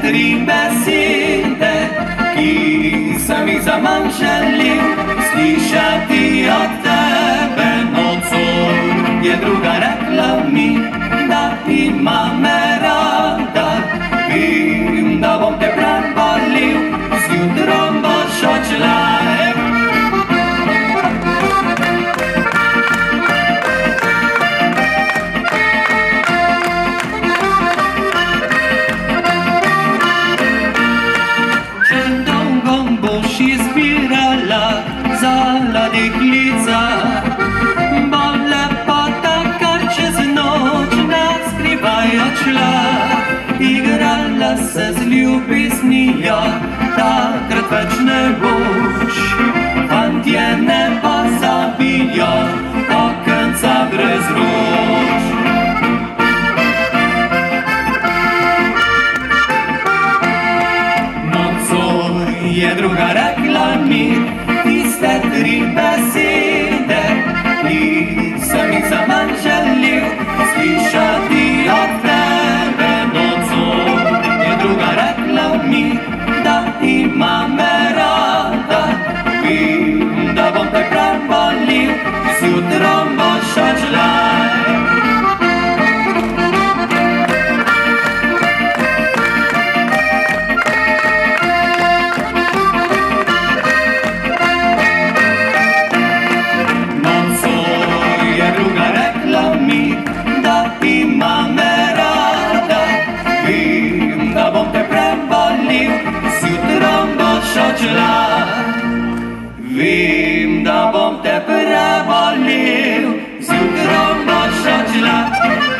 tri besede, ki sem jih zamanjšali, slišati od tebe nocoj. Je druga rekla mi, da ima me rada, vem, da bom te prebolil, zjutrom boš odšla. Zala deklica, bo lepota, kar čez noč nas skrivaj odšla. Igrala se z ljubeznijo, takrat več ne boš. Fantje ne pozabijo, okenca brez rož. Nocoj je druga rekla mi, tiste tri besede, ki sem jih zaman želel slišati od tebe nocoj. Je druga rekla mi, da ima me rada, vem, da bom te prebolil, zjutrom boš odšla. Ima me rada, vem, da bom te prebolil, zjutrom boš odšla. Vem, da bom te prebolil, zjutrom boš odšla.